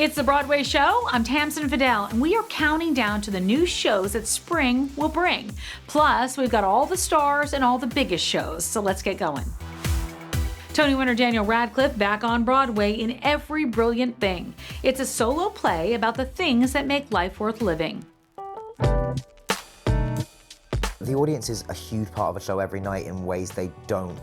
It's the Broadway Show. I'm Tamsen Fadal, and we are counting down to the new shows that spring will bring. Plus, we've got all the stars and all the biggest shows, so let's get going. Tony winner Daniel Radcliffe back on Broadway in Every Brilliant Thing. It's a solo play about the things that make life worth living. The audience is a huge part of a show every night in ways they don't.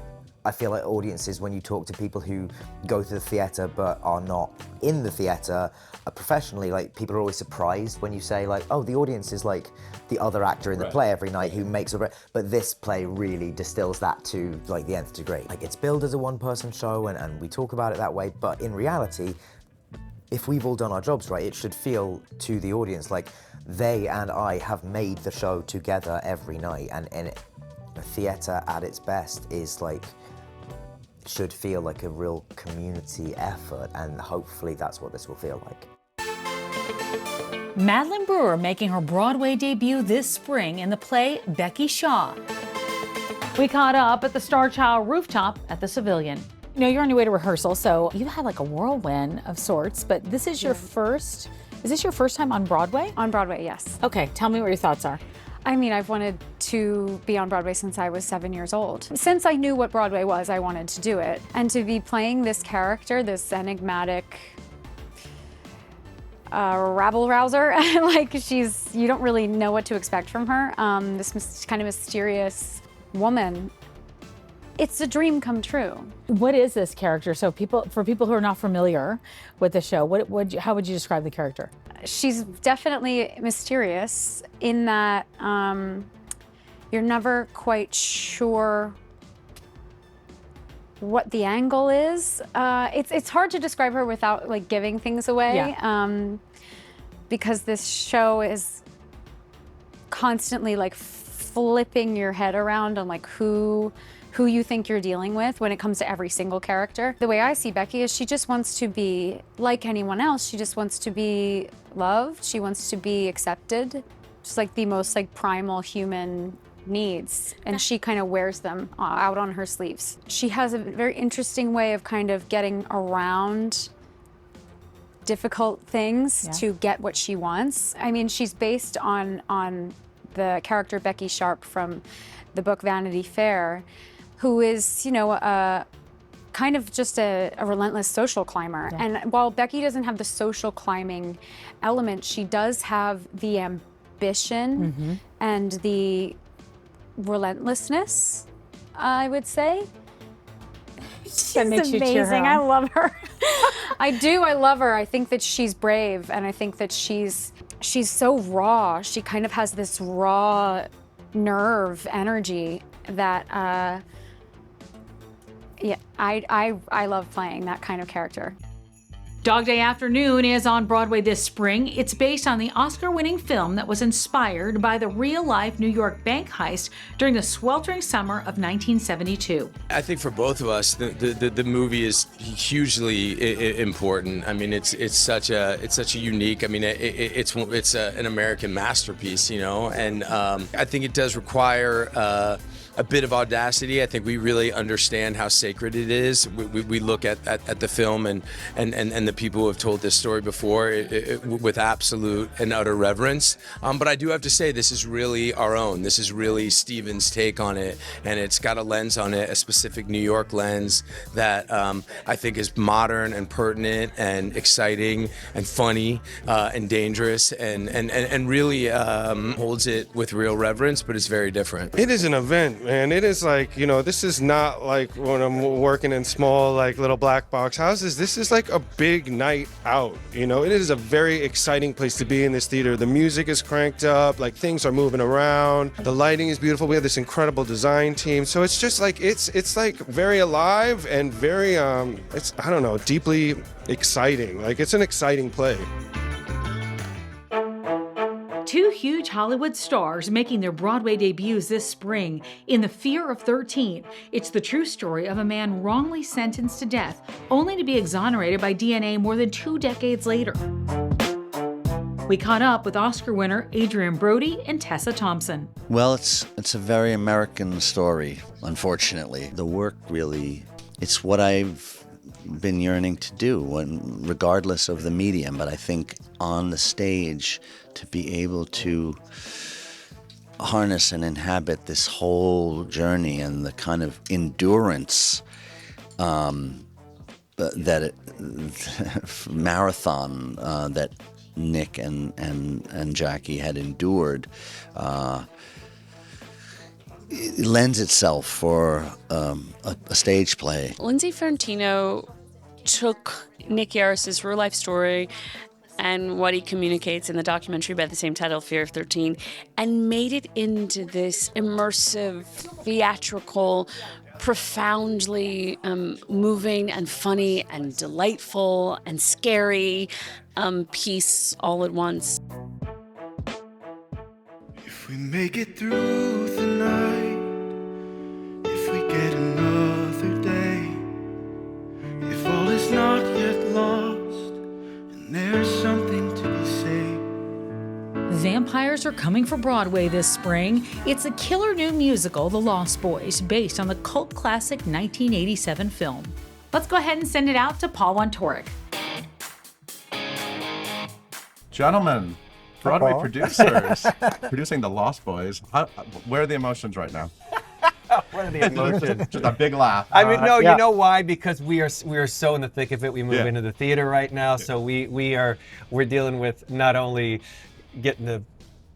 I feel like audiences, when you talk to people who go to the theatre but are not in the theatre professionally, like, people are always surprised when you say, like, oh, the audience is like the other actor in the play every night who makes a... But this play really distills that to, like, the nth degree. Like, it's billed as a one-person show and we talk about it that way, but in reality, if we've all done our jobs right, it should feel to the audience like they and I have made the show together every night, and theatre at its best is like, should feel like a real community effort, and hopefully that's what this will feel like. Madeline Brewer making her Broadway debut this spring in the play Becky Shaw. We caught up at the Star Child rooftop at the Savilion. You know, you're on your way to rehearsal, so you had like a whirlwind of sorts, but this is your first, is this your first time on Broadway? On Broadway, yes. Okay, tell me what your thoughts are. I mean, I've wanted to be on Broadway since I was 7 years old. Since I knew what Broadway was, I wanted to do it. And to be playing this character, this enigmatic rabble-rouser, like you don't really know what to expect from her. This kind of mysterious woman. It's a dream come true. What is this character? So for people who are not familiar with the show, how would you describe the character? She's definitely mysterious in that you're never quite sure what the angle is. It's hard to describe her without like giving things away, because this show is constantly like flipping your head around on like who you think you're dealing with when it comes to every single character. The way I see Becky is she just wants to be like anyone else. She just wants to be loved. She wants to be accepted. Just like the most like primal human needs. And she kind of wears them out on her sleeves. She has a very interesting way of kind of getting around difficult things to get what she wants. I mean, she's based on the character Becky Sharp from the book Vanity Fair, who is, you know, kind of just a relentless social climber. Yeah. And while Becky doesn't have the social climbing element, she does have the ambition and the relentlessness, I would say. She's amazing. I love her. I do. I love her. I think that she's brave, and I think that she's so raw. She kind of has this raw nerve energy that I love playing that kind of character. Dog Day Afternoon is on Broadway this spring. It's based on the Oscar-winning film that was inspired by the real-life New York bank heist during the sweltering summer of 1972. I think for both of us, the movie is hugely important. I mean, it's such a unique. I mean, it's an American masterpiece, you know, and I think it does require a bit of audacity. I think we really understand how sacred it is. We look at the film and the people who have told this story before with absolute and utter reverence. But I do have to say, this is really our own. This is really Steven's take on it, and it's got a lens on it, a specific New York lens that I think is modern and pertinent and exciting and funny and dangerous and really holds it with real reverence, but it's very different. It is an event, man. It is like, you know, this is not like when I'm working in small, like little black box houses. This is like a big night out, you know. It is a very exciting place to be in this theater. The music is cranked up, like things are moving around. The lighting is beautiful. We have this incredible design team. So it's just like, it's like very alive and very, it's, I don't know, deeply exciting. Like, it's an exciting play. Two huge Hollywood stars making their Broadway debuts this spring in The Fear of 13. It's the true story of a man wrongly sentenced to death, only to be exonerated by DNA more than 2 decades later. We caught up with Oscar winner Adrien, Brody, and Tessa Thompson. Well, it's a very American story, unfortunately. The work really, it's what I've been yearning to do, regardless of the medium. But I think on the stage, to be able to harness and inhabit this whole journey and the kind of endurance marathon that Nick and Jackie had endured, it lends itself for a stage play. Lindsay Ferrantino took Nick Yaris's real life story and what he communicates in the documentary by the same title, Fear of 13, and made it into this immersive, theatrical, profoundly moving and funny and delightful and scary piece all at once. If we make it through the night, if we get another day, if all is not yet lost, and there's something to be saved. Vampires are coming for Broadway this spring. It's a killer new musical, The Lost Boys, based on the cult classic 1987 film. Let's go ahead and send it out to Paul Wontorek. Gentlemen, Broadway producers, producing The Lost Boys. Where are the emotions right now? What are the emotions? Just a big laugh. I mean, no, yeah. You know why? Because we are so in the thick of it. We move into the theater right now, so we're dealing with not only getting the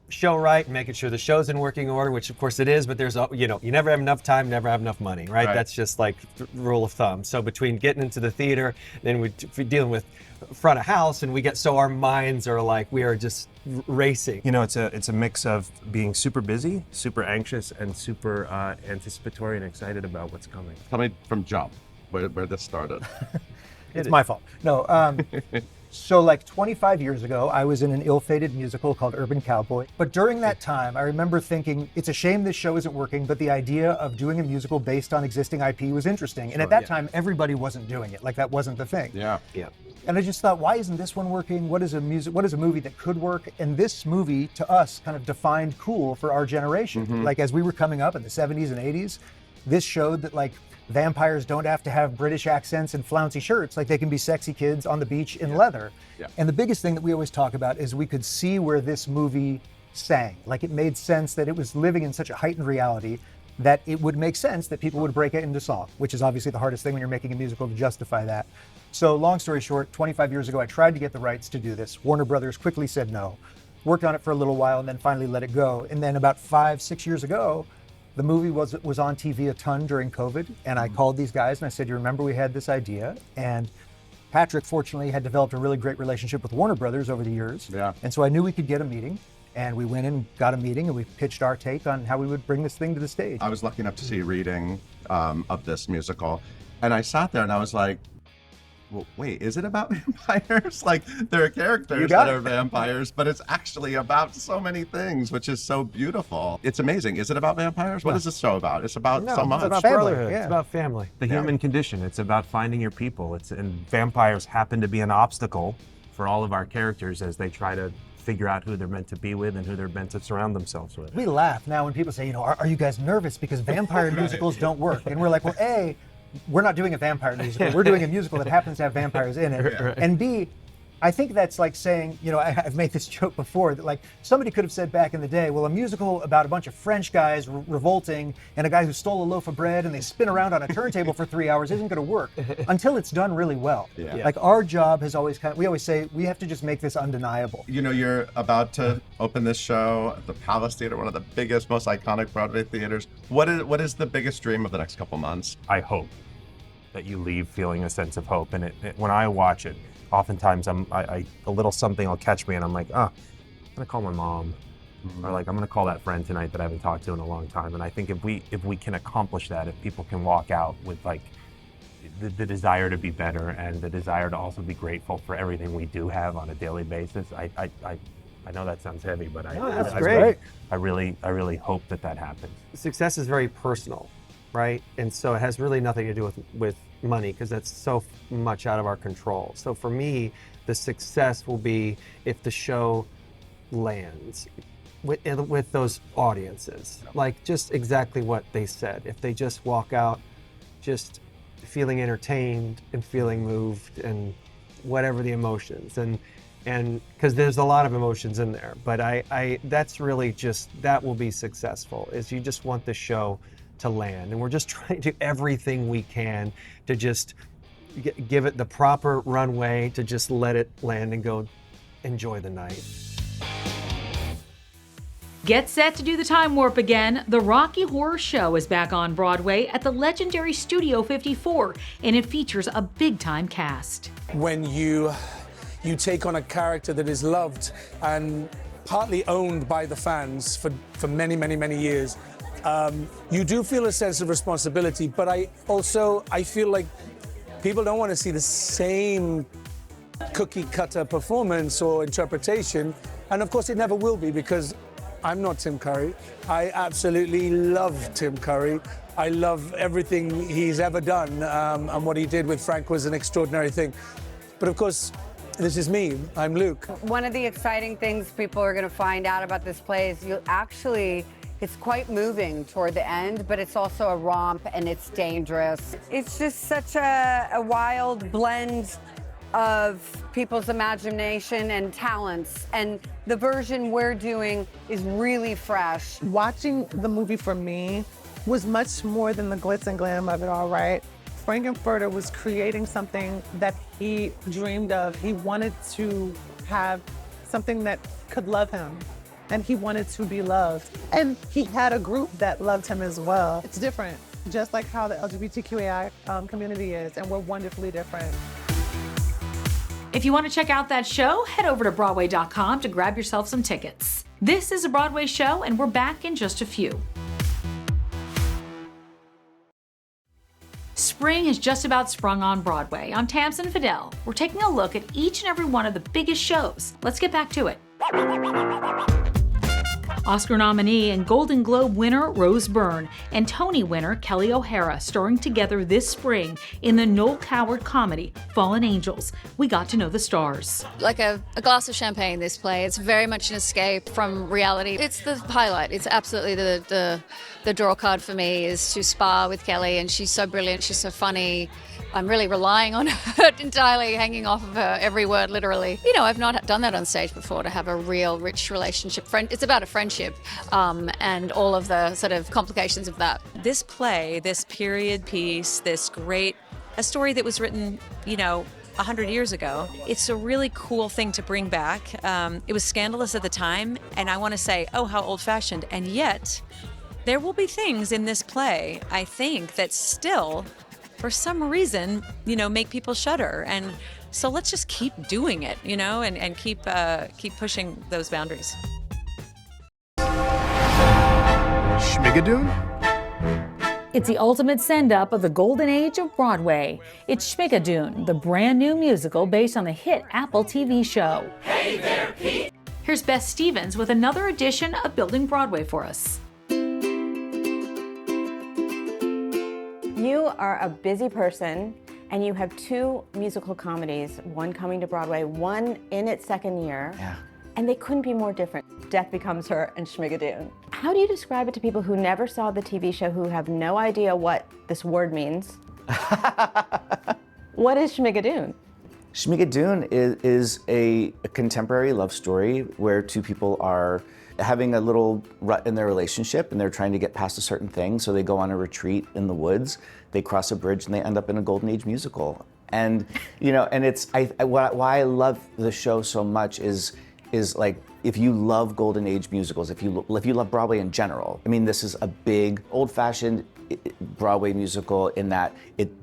show right and making sure the show's in working order, which of course it is, but there's, you never have enough time, never have enough money, right? That's just like rule of thumb. So between getting into the theater, then we're dealing with front of house, and our minds are like, we are just racing. It's a mix of being super busy, super anxious, and super anticipatory and excited about what's coming. Tell me from jump, where this started. It's my fault. No, so like 25 years ago, I was in an ill-fated musical called Urban Cowboy. But during that time, I remember thinking, it's a shame this show isn't working, but the idea of doing a musical based on existing IP was interesting. And at that time, everybody wasn't doing it. Like, that wasn't the thing. Yeah. And I just thought, why isn't this one working? What is a movie that could work? And this movie, to us, kind of defined cool for our generation. Mm-hmm. Like, as we were coming up in the 70s and 80s, this showed that, like, vampires don't have to have British accents and flouncy shirts. Like, they can be sexy kids on the beach in leather. Yeah. And the biggest thing that we always talk about is we could see where this movie sang. Like, it made sense that it was living in such a heightened reality that it would make sense that people would break it into song, which is obviously the hardest thing when you're making a musical, to justify that. So long story short, 25 years ago, I tried to get the rights to do this. Warner Brothers quickly said no. Worked on it for a little while and then finally let it go. And then about 5-6 years ago, the movie was on TV a ton during COVID, and I called these guys and I said, you remember we had this idea? And Patrick, fortunately, had developed a really great relationship with Warner Brothers over the years. Yeah. And so I knew we could get a meeting, and we went and got a meeting, and we pitched our take on how we would bring this thing to the stage. I was lucky enough to see a reading of this musical, and I sat there and I was like, well, wait, is it about vampires? Like, there are characters that are vampires, but it's actually about so many things, which is so beautiful. It's amazing. Is it about vampires? What is this show about? It's about so much. It's about brotherhood. It's about family. The human condition. It's about finding your people. And vampires happen to be an obstacle for all of our characters as they try to figure out who they're meant to be with and who they're meant to surround themselves with. We laugh now when people say, are you guys nervous because vampire musicals don't work? And we're like, well, A, we're not doing a vampire musical. We're doing a musical that happens to have vampires in it. Right. And B, I think that's like saying, I've made this joke before, that like somebody could have said back in the day, well, a musical about a bunch of French guys revolting and a guy who stole a loaf of bread and they spin around on a turntable for 3 hours isn't going to work until it's done really well. Yeah. Like, our job has always we always say, we have to just make this undeniable. You're about to open this show at the Palace Theater, one of the biggest, most iconic Broadway theaters. What is the biggest dream of the next couple months? I hope that you leave feeling a sense of hope. And when I watch it, oftentimes a little something will catch me and I'm like, I'm gonna call my mom. Or like, I'm gonna call that friend tonight that I haven't talked to in a long time. And I think if we can accomplish that, if people can walk out with like the desire to be better and the desire to also be grateful for everything we do have on a daily basis, I know that sounds heavy, but that's great. I really hope that happens. Success is very personal, right? And so it has really nothing to do with money, because that's so much out of our control. So for me, the success will be if the show lands with those audiences, like just exactly what they said. If they just walk out just feeling entertained and feeling moved and whatever the emotions, and because there's a lot of emotions in there, but I that's really just, that will be successful, is you just want the show to land, and we're just trying to do everything we can to just give it the proper runway, to just let it land and go enjoy the night. Get set to do the time warp again. The Rocky Horror Show is back on Broadway at the legendary Studio 54, and it features a big-time cast. When you take on a character that is loved and partly owned by the fans for many, many, many years, you do feel a sense of responsibility, but I feel like people don't want to see the same cookie-cutter performance or interpretation, and of course it never will be, because I'm not Tim Curry. I absolutely love Tim Curry. I love everything he's ever done, and what he did with Frank was an extraordinary thing. But of course, this is me. I'm Luke. One of the exciting things people are going to find out about this play is it's quite moving toward the end, but it's also a romp and it's dangerous. It's just such a wild blend of people's imagination and talents, and the version we're doing is really fresh. Watching the movie for me was much more than the glitz and glam of it all, right? Frank-N-Furter was creating something that he dreamed of. He wanted to have something that could love him, and he wanted to be loved. And he had a group that loved him as well. It's different, just like how the LGBTQAI community is, and we're wonderfully different. If you want to check out that show, head over to Broadway.com to grab yourself some tickets. This is a Broadway show, and we're back in just a few. Spring has just about sprung on Broadway. I'm Tamsen Fadal. We're taking a look at each and every one of the biggest shows. Let's get back to it. Oscar nominee and Golden Globe winner Rose Byrne and Tony winner Kelly O'Hara starring together this spring in the Noel Coward comedy Fallen Angels. We got to know the stars. Like a glass of champagne, this play. It's very much an escape from reality. It's the highlight. It's absolutely the draw card for me, is to spar with Kelly, and she's so brilliant, she's so funny. I'm really relying on her entirely, hanging off of her every word, literally. You know, I've not done that on stage before, to have a real rich relationship. It's about a friendship and all of the sort of complications of that. This play, this period piece, a story that was written, 100 years ago. It's a really cool thing to bring back. It was scandalous at the time, and I want to say, oh, how old-fashioned. And yet, there will be things in this play, I think, that still, for some reason, make people shudder. And so let's just keep doing it, and keep pushing those boundaries. Schmigadoon? It's the ultimate send-up of the golden age of Broadway. It's Schmigadoon, the brand new musical based on the hit Apple TV show. Hey there, Pete! Here's Beth Stevens with another edition of Building Broadway for us. You are a busy person, and you have two musical comedies, one coming to Broadway, one in its second year. Yeah. And they couldn't be more different. Death Becomes Her and Schmigadoon. How do you describe it to people who never saw the TV show, who have no idea what this word means? What is Schmigadoon? Schmigadoon is a contemporary love story where two people are having a little rut in their relationship, and they're trying to get past a certain thing, so they go on a retreat in the woods, they cross a bridge, and they end up in a golden age musical. And and it's why I love the show so much is like, if you love golden age musicals, if you love Broadway in general, I mean, this is a big old-fashioned Broadway musical in that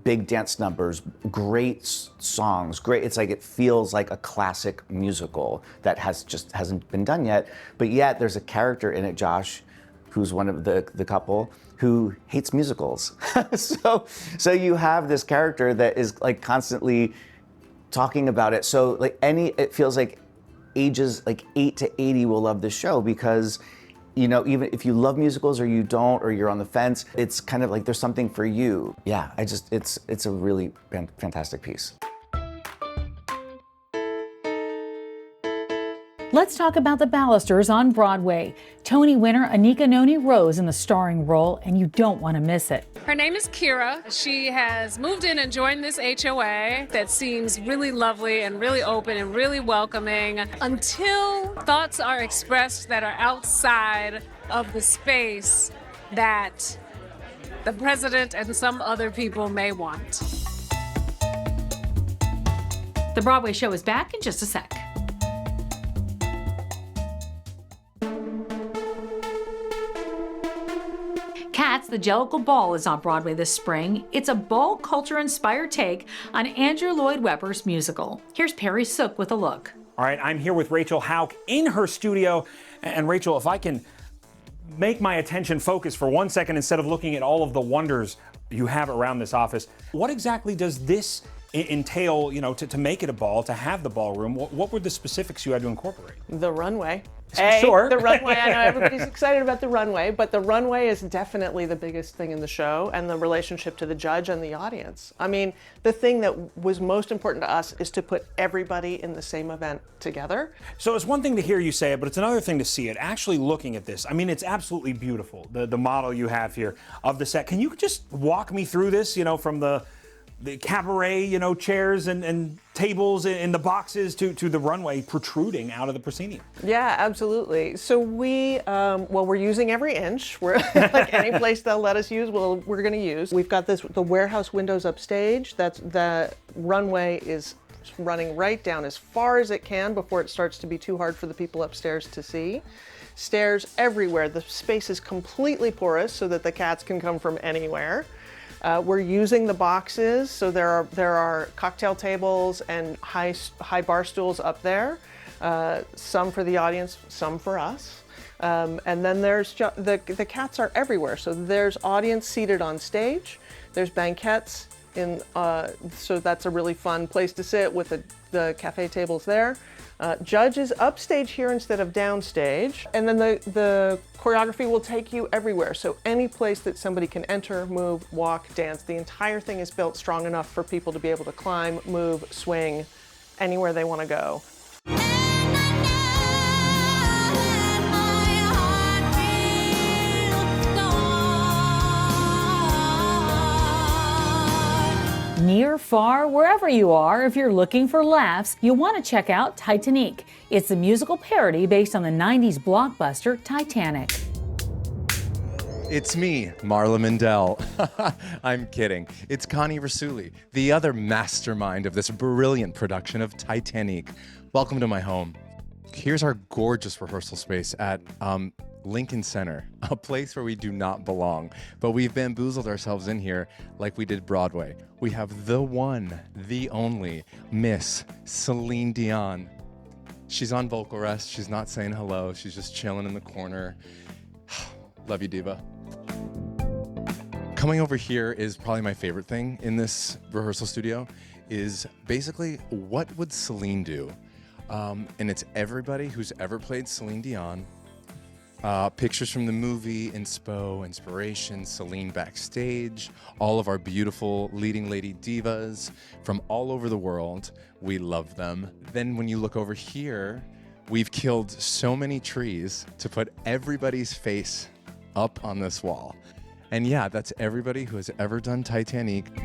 big dance numbers, great songs, it's like, it feels like a classic musical that hasn't been done yet, but yet there's a character in it, Josh, who's one of the couple, who hates musicals. so you have this character that is like constantly talking about it. So like it feels like ages like 8 to 80 will love this show, because even if you love musicals or you don't, or you're on the fence, it's kind of like there's something for you. Yeah, it's a really fantastic piece. Let's talk about the Ballisters on Broadway. Tony winner Anika Noni-Rose in the starring role, and you don't want to miss it. Her name is Kira. She has moved in and joined this HOA that seems really lovely and really open and really welcoming until thoughts are expressed that are outside of the space that the president and some other people may want. The Broadway show is back in just a sec. Cats, the Jellicle Ball is on Broadway this spring. It's a ball culture-inspired take on Andrew Lloyd Webber's musical. Here's Perry Sook with a look. All right, I'm here with Rachel Hauk in her studio. And Rachel, if I can make my attention focus for 1 second instead of looking at all of the wonders you have around this office, what exactly does this entail, you know, to make it a ball, to have the ballroom? What were the specifics you had to incorporate? The runway. Sure. The runway. I know everybody's excited about the runway, but the runway is definitely the biggest thing in the show, and the relationship to the judge and the audience. I mean, the thing that was most important to us is to put everybody in the same event together. So it's one thing to hear you say it, but it's another thing to see it. Actually looking at this, I mean, it's absolutely beautiful, the model you have here of the set. Can you just walk me through this, you know, from the cabaret, you know, chairs and tables in the boxes to the runway protruding out of the proscenium? Yeah, absolutely. So we're using every inch. We're like any place they'll let us use, we're going to use. We've got the warehouse windows upstage. The runway is running right down as far as it can before it starts to be too hard for the people upstairs to see. Stairs everywhere. The space is completely porous so that the cats can come from anywhere. We're using the boxes, so there are cocktail tables and high bar stools up there, some for the audience, some for us. And then there's the cats are everywhere. So there's audience seated on stage. There's banquettes so that's a really fun place to sit with the cafe tables there. Judge is upstage here instead of downstage. And then the choreography will take you everywhere. So any place that somebody can enter, move, walk, dance, the entire thing is built strong enough for people to be able to climb, move, swing, anywhere they want to go. Near, far, wherever you are, if you're looking for laughs, you'll want to check out Titanique. It's a musical parody based on the 90s blockbuster Titanic. It's me, Marla Mindell. I'm kidding. It's Connie Rassouli, the other mastermind of this brilliant production of Titanique. Welcome to my home. Here's our gorgeous rehearsal space at Lincoln Center, a place where we do not belong, but we've bamboozled ourselves in here like we did Broadway. We have the one, the only Miss Celine Dion. She's on vocal rest. She's not saying hello. She's just chilling in the corner. Love you, Diva. Coming over here is probably my favorite thing in this rehearsal studio, is basically what would Celine do? And it's everybody who's ever played Celine Dion. Pictures from the movie, inspo, inspiration, Celine backstage, all of our beautiful leading lady divas from all over the world. We love them. Then when you look over here, we've killed so many trees to put everybody's face up on this wall. And yeah, that's everybody who has ever done Titanique.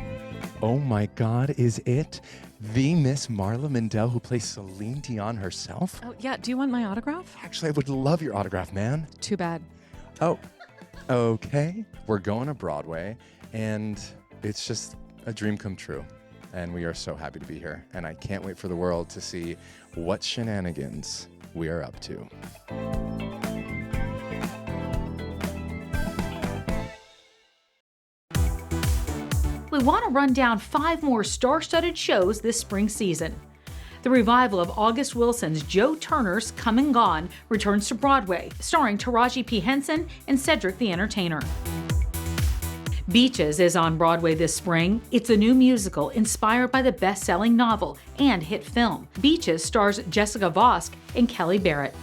Oh my God, is it the Miss Marla Mindell who plays Celine Dion herself? Oh, yeah. Do you want my autograph? Actually, I would love your autograph, man. Too bad. Oh, okay. We're going to Broadway, and it's just a dream come true. And we are so happy to be here. And I can't wait for the world to see what shenanigans we are up to. We want to run down 5 more star-studded shows this spring season. The revival of August Wilson's Joe Turner's Come and Gone returns to Broadway, starring Taraji P. Henson and Cedric the Entertainer. Beaches is on Broadway this spring. It's a new musical inspired by the best-selling novel and hit film. Beaches stars Jessica Vosk and Kelly Barrett.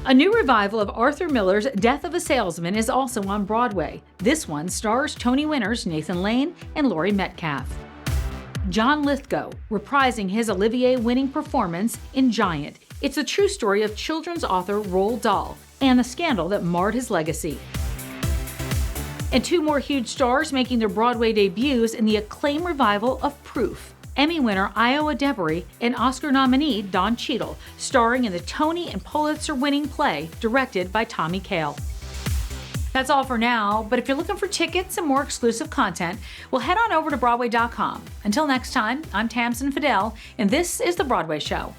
A new revival of Arthur Miller's Death of a Salesman is also on Broadway. This one stars Tony winners Nathan Lane and Laurie Metcalf. John Lithgow, reprising his Olivier-winning performance in Giant, It's the true story of children's author Roald Dahl and the scandal that marred his legacy. And 2 more huge stars making their Broadway debuts in the acclaimed revival of Proof. Emmy winner Iowa Debris and Oscar nominee Don Cheadle, starring in the Tony and Pulitzer-winning play directed by Tommy Kail. That's all for now, but if you're looking for tickets and more exclusive content, well, head on over to Broadway.com. Until next time, I'm Tamsen Fadal, and this is The Broadway Show.